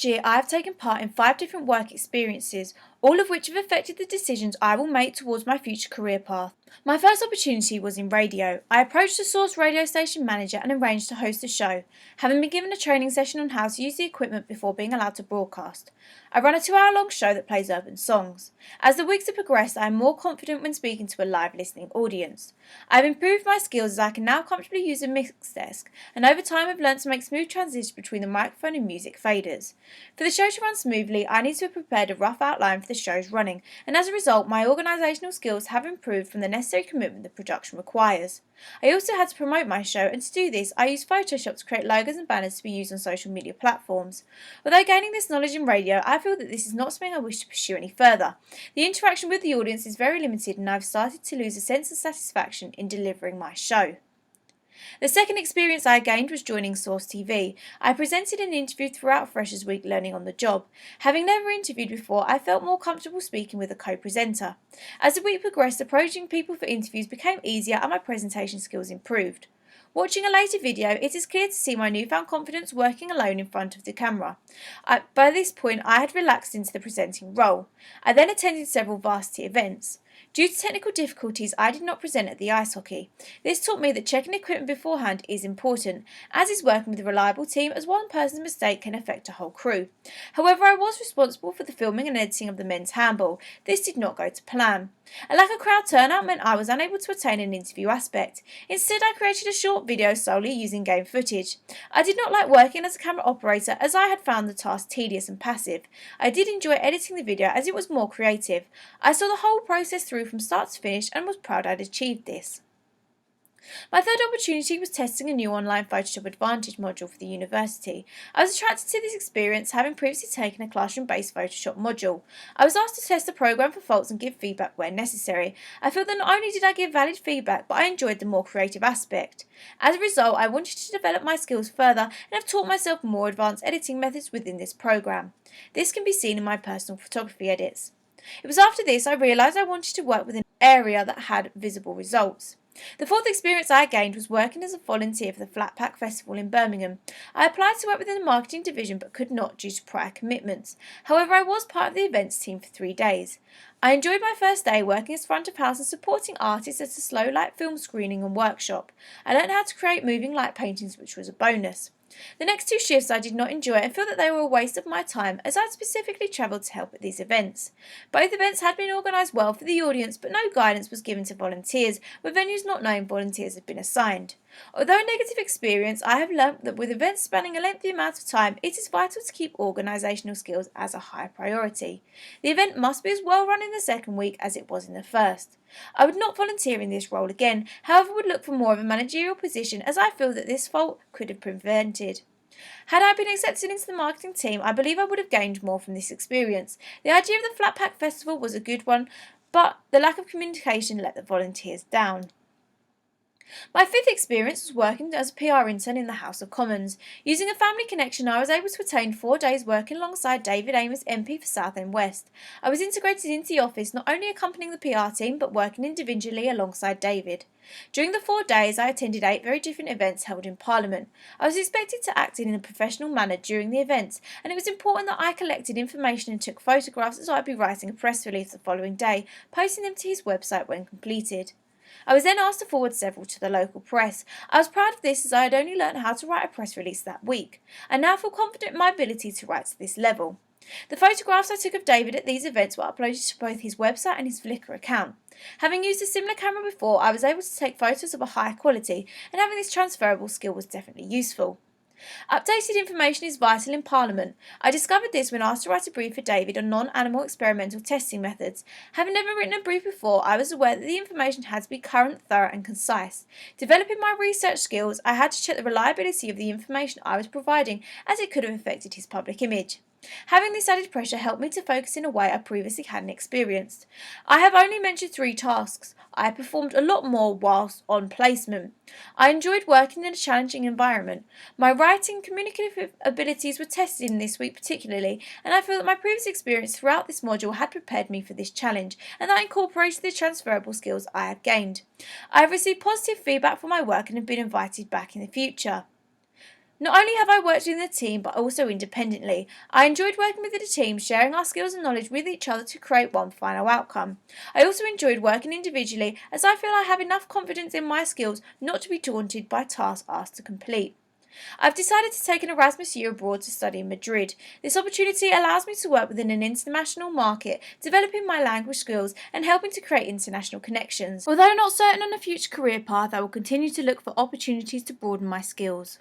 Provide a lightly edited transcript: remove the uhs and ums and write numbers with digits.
last year, I have taken part in 5 different work experiences, all of which have affected the decisions I will make towards my future career path. My first opportunity was in radio. I approached the Source radio station manager and arranged to host a show, having been given a training session on how to use the equipment before being allowed to broadcast. I run a 2-hour-long show that plays urban songs. As the weeks have progressed, I am more confident when speaking to a live listening audience. I have improved my skills as I can now comfortably use a mix desk, and over time I've learned to make smooth transitions between the microphone and music faders. For the show to run smoothly, I need to have prepared a rough outline for the show's running, and as a result, my organisational skills have improved from the necessary commitment the production requires. I also had to promote my show, and to do this, I used Photoshop to create logos and banners to be used on social media platforms. Although gaining this knowledge in radio, I feel that this is not something I wish to pursue any further. The interaction with the audience is very limited, and I've started to lose a sense of satisfaction in delivering my show. The second experience I gained was joining Source TV. I presented and interviewed throughout Freshers Week learning on the job. Having never interviewed before, I felt more comfortable speaking with a co-presenter. As the week progressed, approaching people for interviews became easier and my presentation skills improved. Watching a later video, it is clear to see my newfound confidence working alone in front of the camera. By this point, I had relaxed into the presenting role. I then attended several varsity events. Due to technical difficulties, I did not present at the ice hockey. This taught me that checking equipment beforehand is important, as is working with a reliable team, as one person's mistake can affect a whole crew. However, I was responsible for the filming and editing of the men's handball. This did not go to plan. A lack of crowd turnout meant I was unable to attain an interview aspect. Instead, I created a short video solely using game footage. I did not like working as a camera operator, as I had found the task tedious and passive. I did enjoy editing the video as it was more creative. I saw the whole process through from start to finish and was proud I'd achieved this. My third opportunity was testing a new online Photoshop Advantage module for the university. I was attracted to this experience, having previously taken a classroom-based Photoshop module. I was asked to test the program for faults and give feedback where necessary. I felt that not only did I give valid feedback, but I enjoyed the more creative aspect. As a result, I wanted to develop my skills further and have taught myself more advanced editing methods within this program. This can be seen in my personal photography edits. It was after this I realised I wanted to work within an area that had visible results. The fourth experience I gained was working as a volunteer for the Flat Pack Festival in Birmingham. I applied to work within the marketing division but could not due to prior commitments. However, I was part of the events team for 3 days. I enjoyed my first day working as front of house and supporting artists at a slow light film screening and workshop. I learned how to create moving light paintings, which was a bonus. The next 2 shifts I did not enjoy and feel that they were a waste of my time, as I had specifically travelled to help at these events. Both events had been organised well for the audience, but no guidance was given to volunteers, with venues not knowing volunteers had been assigned. Although a negative experience, I have learnt that with events spanning a lengthy amount of time, it is vital to keep organisational skills as a high priority. The event must be as well run in the second week as it was in the first. I would not volunteer in this role again, however would look for more of a managerial position, as I feel that this fault could have prevented. Had I been accepted into the marketing team, I believe I would have gained more from this experience. The idea of the Flat Pack Festival was a good one, but the lack of communication let the volunteers down. My fifth experience was working as a PR intern in the House of Commons. Using a family connection, I was able to attain 4 days working alongside David Amos, MP for Southend West. I was integrated into the office, not only accompanying the PR team, but working individually alongside David. During the 4 days, I attended 8 very different events held in Parliament. I was expected to act in a professional manner during the events, and it was important that I collected information and took photographs, as I'd be writing a press release the following day, posting them to his website when completed. I was then asked to forward several to the local press. I was proud of this, as I had only learnt how to write a press release that week. I now feel confident in my ability to write to this level. The photographs I took of David at these events were uploaded to both his website and his Flickr account. Having used a similar camera before, I was able to take photos of a higher quality, and having this transferable skill was definitely useful. Updated information is vital in Parliament. I discovered this when asked to write a brief for David on non-animal experimental testing methods. Having never written a brief before, I was aware that the information had to be current, thorough and concise. Developing my research skills, I had to check the reliability of the information I was providing, as it could have affected his public image. Having this added pressure helped me to focus in a way I previously hadn't experienced. I have only mentioned 3 tasks. I performed a lot more whilst on placement. I enjoyed working in a challenging environment. My writing and communicative abilities were tested in this week particularly, and I feel that my previous experience throughout this module had prepared me for this challenge, and that I incorporated the transferable skills I have gained. I have received positive feedback for my work and have been invited back in the future. Not only have I worked in a team, but also independently. I enjoyed working with the team, sharing our skills and knowledge with each other to create one final outcome. I also enjoyed working individually, as I feel I have enough confidence in my skills not to be daunted by tasks asked to complete. I've decided to take an Erasmus year abroad to study in Madrid. This opportunity allows me to work within an international market, developing my language skills and helping to create international connections. Although not certain on a future career path, I will continue to look for opportunities to broaden my skills.